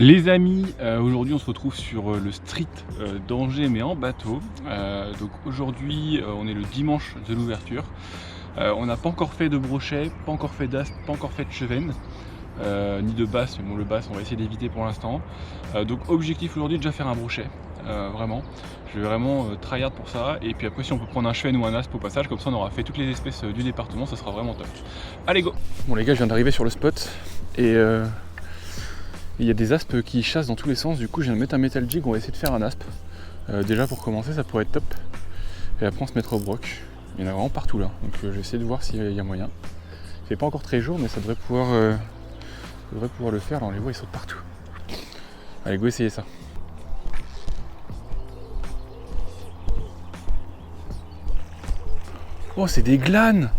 Les amis, aujourd'hui on se retrouve sur le street d'Angers mais en bateau. Donc aujourd'hui on est le dimanche de l'ouverture. On n'a pas encore fait de brochet, pas encore fait d'aspe, pas encore fait de chevenne, ni de basse, mais bon le basse on va essayer d'éviter pour l'instant. Donc objectif aujourd'hui déjà faire un brochet, vraiment. Je vais vraiment tryhard pour ça, et puis après si on peut prendre un chevenne ou un aspe au passage, comme ça on aura fait toutes les espèces du département, ça sera vraiment top. Allez go! Bon les gars, je viens d'arriver sur le spot et il y a des aspes qui chassent dans tous les sens, du coup je viens de mettre un metal jig, on va essayer de faire un aspe. Déjà pour commencer ça pourrait être top. Et après on se mettra au broc. Il y en a vraiment partout là, donc je vais essayer de voir s'il y a moyen. Il fait pas encore très jour mais ça devrait pouvoir le faire, là on les voit, ils sautent partout. Allez go essayer ça. Oh c'est des glanes!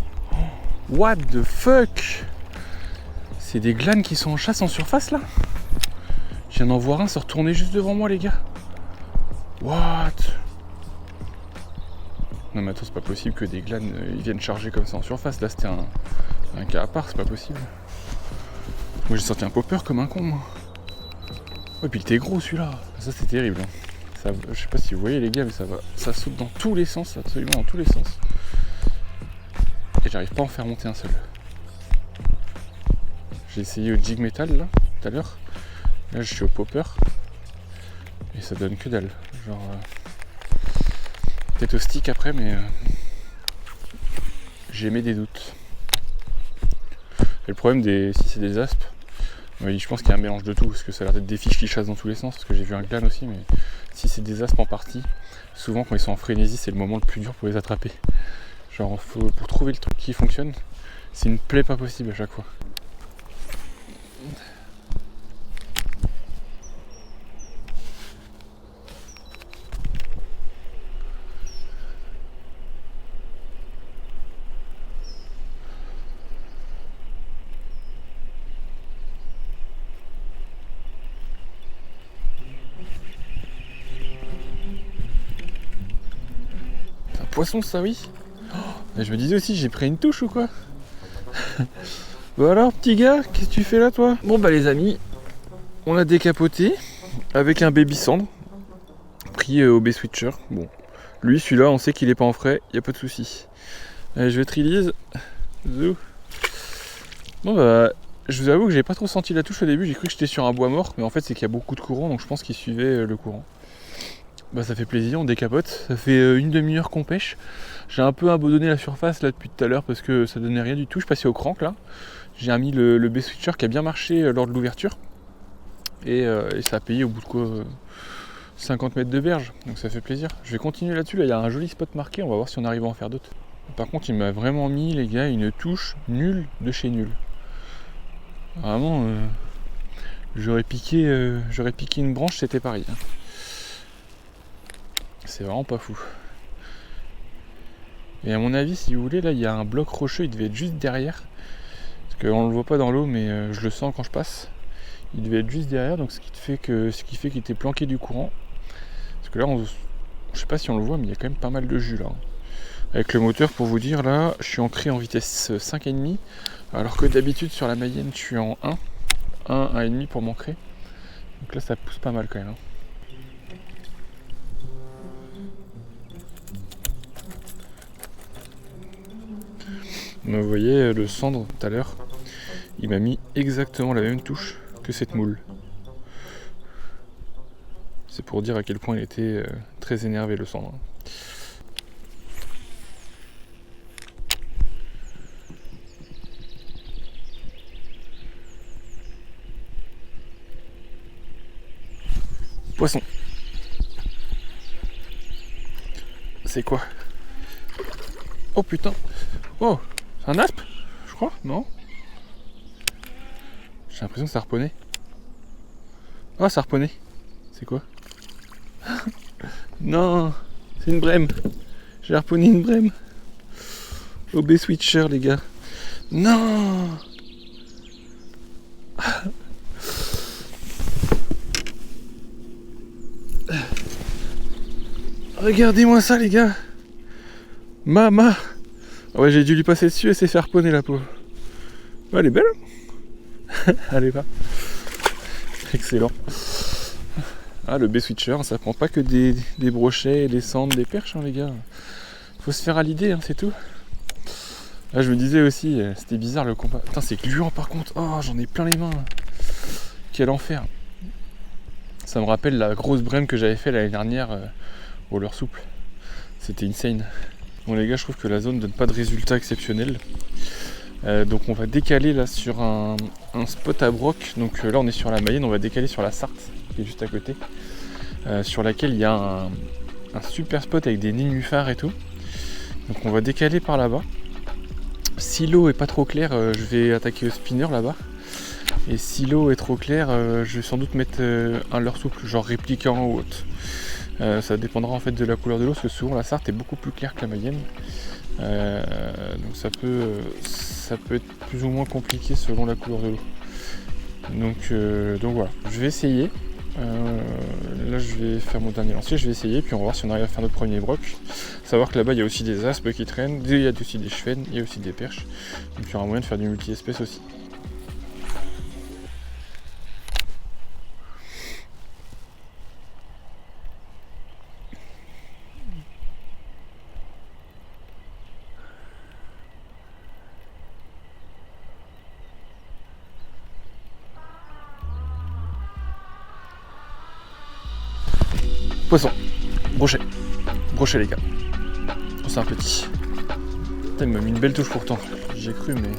What the fuck! C'est des glanes qui sont en chasse en surface là? Je viens d'en voir un se retourner juste devant moi les gars. What? Non mais attends, c'est pas possible que des glanes ils viennent charger comme ça en surface. Là c'était un cas à part, c'est pas possible. Moi j'ai sorti un popper comme un con moi. Ouais, puis il était gros celui-là. Ça c'est terrible. Ça, je sais pas si vous voyez les gars, mais ça saute dans tous les sens, absolument dans tous les sens. Et j'arrive pas à en faire monter un seul. J'ai essayé au jig metal là, tout à l'heure. Là je suis au popper. Et ça donne que dalle. Genre peut-être au stick après, mais j'ai émis des doutes. Et le problème si c'est des aspes, je pense qu'il y a un mélange de tout, parce que ça a l'air d'être des fiches qui chassent dans tous les sens, parce que j'ai vu un glane aussi, mais si c'est des aspes en partie, souvent quand ils sont en frénésie, c'est le moment le plus dur pour les attraper. Genre pour trouver le truc qui fonctionne, c'est une plaie pas possible à chaque fois. Poisson ça oui. Je me disais aussi j'ai pris une touche ou quoi. Bon alors petit gars, qu'est-ce que tu fais là toi? Bon bah les amis, on a décapoté avec un baby cendre pris au B-Switcher. Bon, lui celui-là on sait qu'il est pas en frais, y a pas de souci. Allez, je vais trillise. Zou. Bon bah je vous avoue que j'ai pas trop senti la touche au début, j'ai cru que j'étais sur un bois mort, mais en fait c'est qu'il y a beaucoup de courant, donc je pense qu'il suivait le courant. Bah ça fait plaisir, on décapote, ça fait une demi-heure qu'on pêche. J'ai un peu abandonné la surface là depuis tout à l'heure parce que ça donnait rien du tout. Je passais au crank là. J'ai mis le B-Switcher qui a bien marché lors de l'ouverture. Et ça a payé au bout de quoi 50 mètres de berge. Donc ça fait plaisir. Je vais continuer là-dessus. Là il y a un joli spot marqué, on va voir si on arrive à en faire d'autres. Par contre il m'a vraiment mis les gars une touche nulle de chez nul. Vraiment j'aurais piqué une branche, c'était pareil. Hein. C'est vraiment pas fou. Et à mon avis, si vous voulez, là il y a un bloc rocheux, il devait être juste derrière. Parce qu'on le voit pas dans l'eau, mais je le sens quand je passe. Il devait être juste derrière, donc ce qui fait qu'il était planqué du courant. Parce que là, je sais pas si on le voit, mais il y a quand même pas mal de jus là. Avec le moteur, pour vous dire, là, je suis ancré en vitesse 5,5. Alors que d'habitude sur la Mayenne, je suis en 1,5 pour m'ancrer. Donc là, ça pousse pas mal quand même. Hein. Mais vous voyez, le cendre tout à l'heure, il m'a mis exactement la même touche que cette moule. C'est pour dire à quel point il était très énervé le cendre. Poisson. C'est quoi? Oh putain. Oh, c'est un aspe, je crois, non? J'ai l'impression que ça harponnait. Oh, ça harponnait. C'est quoi? Non, c'est une brème. J'ai harponné une brème. Au B-Switcher, les gars. Non. Regardez-moi ça, les gars. Mama. Ouais, j'ai dû lui passer dessus et s'est fait harponner la peau. Ouais, elle est belle. Allez, va. Excellent. Ah, le B-switcher, ça prend pas que des brochets, des sandres, des perches, hein, les gars. Faut se faire à l'idée, hein, c'est tout. Là, je me disais aussi, c'était bizarre le combat. Putain, c'est gluant par contre. Oh, j'en ai plein les mains. Quel enfer. Ça me rappelle la grosse brème que j'avais fait l'année dernière au leurre souple. C'était insane. Bon les gars, je trouve que la zone donne pas de résultat exceptionnel. Donc on va décaler là sur un spot à broc. Donc là on est sur la Mayenne, on va décaler sur la Sarthe qui est juste à côté. Sur laquelle il y a un super spot avec des nénuphars et tout. Donc on va décaler par là-bas. Si l'eau est pas trop claire, je vais attaquer au spinner là-bas. Et si l'eau est trop claire, je vais sans doute mettre un leurre souple, genre répliquant ou autre. Ça dépendra en fait de la couleur de l'eau, parce que souvent la Sarthe est beaucoup plus claire que la Mayenne. Donc ça peut être plus ou moins compliqué selon la couleur de l'eau. Donc voilà, je vais essayer. Là je vais faire mon dernier lancer, je vais essayer, puis on va voir si on arrive à faire notre premier broc. Savoir que là-bas il y a aussi des aspes qui traînent, il y a aussi des chevènes, il y a aussi des perches. Donc il y aura moyen de faire du multi-espèces aussi. Poisson, brochet les gars. Oh, c'est un petit. Putain, il m'a mis une belle touche pourtant. J'y ai cru, mais.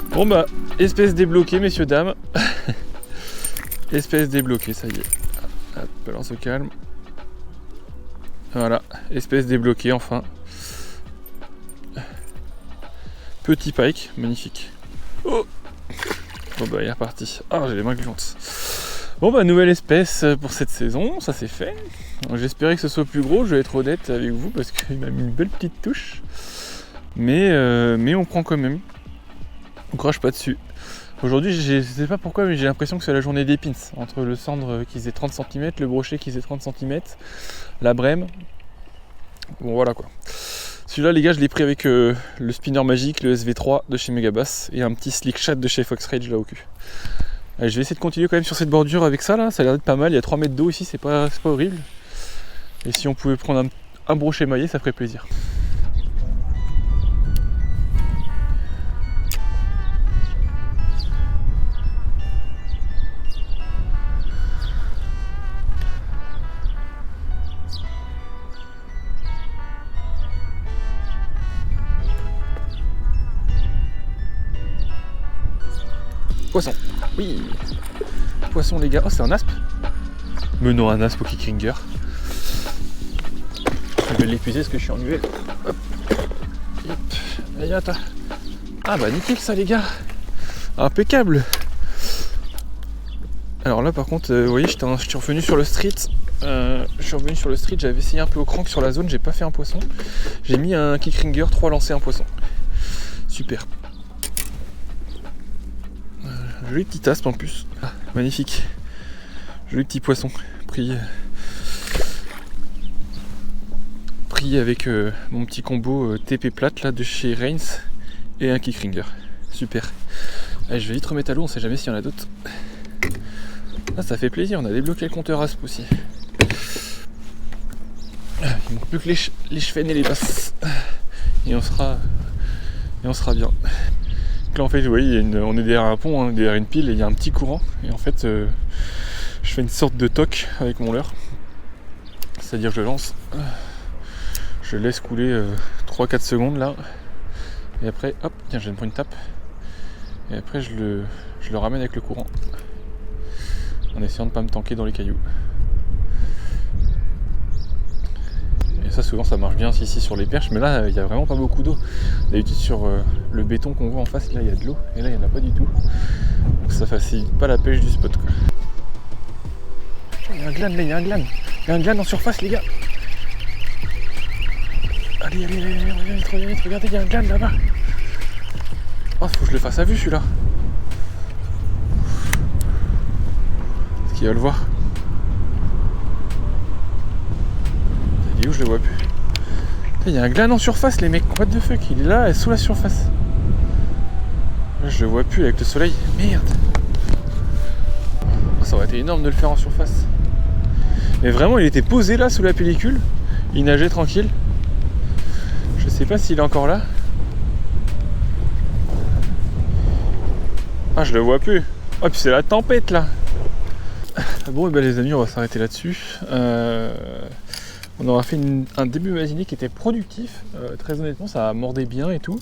Bon bah, espèce débloquée, messieurs, dames. Espèce débloquée, ça y est. Hop, alors on se calme. Voilà, espèce débloquée enfin. Petit pike, magnifique. Oh, bon bah, il est reparti. Ah, j'ai les mains gluantes. Bon bah, nouvelle espèce pour cette saison, ça c'est fait. J'espérais que ce soit plus gros, je vais être honnête avec vous, parce qu'il m'a mis une belle petite touche. Mais on prend quand même. On crache pas dessus. Aujourd'hui, je sais pas pourquoi, mais j'ai l'impression que c'est la journée des pins. Entre le cendre qui faisait 30 cm, le brochet qui faisait 30 cm, la brème. Bon voilà quoi. Celui-là les gars, je l'ai pris avec le spinner magique, le SV3 de chez Megabass, et un petit slick shot de chez Fox Rage là au cul. Allez, je vais essayer de continuer quand même sur cette bordure avec ça là, ça a l'air d'être pas mal, il y a 3 mètres d'eau ici, c'est pas horrible. Et si on pouvait prendre un brochet maillé, ça ferait plaisir. Poisson, oui. Poisson les gars, oh c'est un aspe. Mais non, un aspe au kickringer. Je vais l'épuiser parce que je suis en UL. Hop. Hop. Allez, attends. Ah bah nickel ça les gars. Impeccable. Alors là par contre, vous voyez, je suis revenu sur le street. J'avais essayé un peu au crank sur la zone, j'ai pas fait un poisson. J'ai mis un kickringer, 3 lancers, un poisson. Super. Joli petit aspe en plus. Ah, magnifique. Joli petit poisson. Pris avec mon petit combo TP plate là de chez Reigns et un kickringer. Super. Allez, je vais vite remettre à l'eau, on sait jamais s'il y en a d'autres. Ah, ça fait plaisir, on a débloqué le compteur aspe aussi. Il manque plus que les chevènes et les basses. Et on sera bien. Donc là en fait vous voyez on est derrière un pont, hein, derrière une pile et il y a un petit courant. Et en fait je fais une sorte de toc avec mon leurre. C'est-à-dire je le lance. Je laisse couler 3-4 secondes là. Et après hop, tiens je vais me prendre une tape. Et après je le ramène avec le courant. En essayant de ne pas me tanker dans les cailloux. Et ça souvent ça marche bien ici sur les perches, mais là il n'y a vraiment pas beaucoup d'eau. D'habitude sur le béton qu'on voit en face, là il y a de l'eau, et là il n'y en a pas du tout. Donc ça facilite pas la pêche du spot quoi. Il y a un glane là, il y a un glane en surface les gars. Allez, regardez, il y a un glane là-bas. Oh, faut que je le fasse à vue celui-là. Est-ce qu'il va le voir? Il est où? Je le vois plus. Il y a un glane en surface les mecs, what the fuck, il est là, sous la surface. Là je le vois plus avec le soleil, merde. ça aurait été énorme de le faire en surface. Mais vraiment, il était posé là sous la pellicule. Il nageait tranquille. Je sais pas s'il est encore là. Ah, je le vois plus. Oh, puis c'est la tempête là. Bon, et ben les amis, on va s'arrêter là-dessus. On aura fait un début de matinée qui était productif. Très honnêtement, ça mordait bien et tout.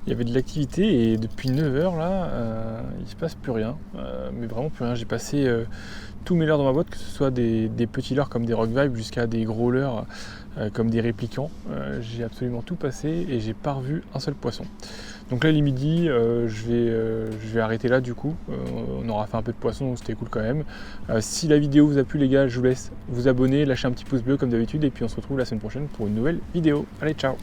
Il y avait de l'activité et depuis 9h là, il se passe plus rien. Mais vraiment plus rien. J'ai passé tous mes leurres dans ma boîte, que ce soit des petits leurres comme des rock vibes jusqu'à des gros leurres comme des réplicants. J'ai absolument tout passé et j'ai pas revu un seul poisson. Donc là, il est midi, je vais arrêter là du coup. On aura fait un peu de poisson, donc c'était cool quand même. Si la vidéo vous a plu les gars, je vous laisse vous abonner, lâcher un petit pouce bleu comme d'habitude et puis on se retrouve la semaine prochaine pour une nouvelle vidéo. Allez, ciao!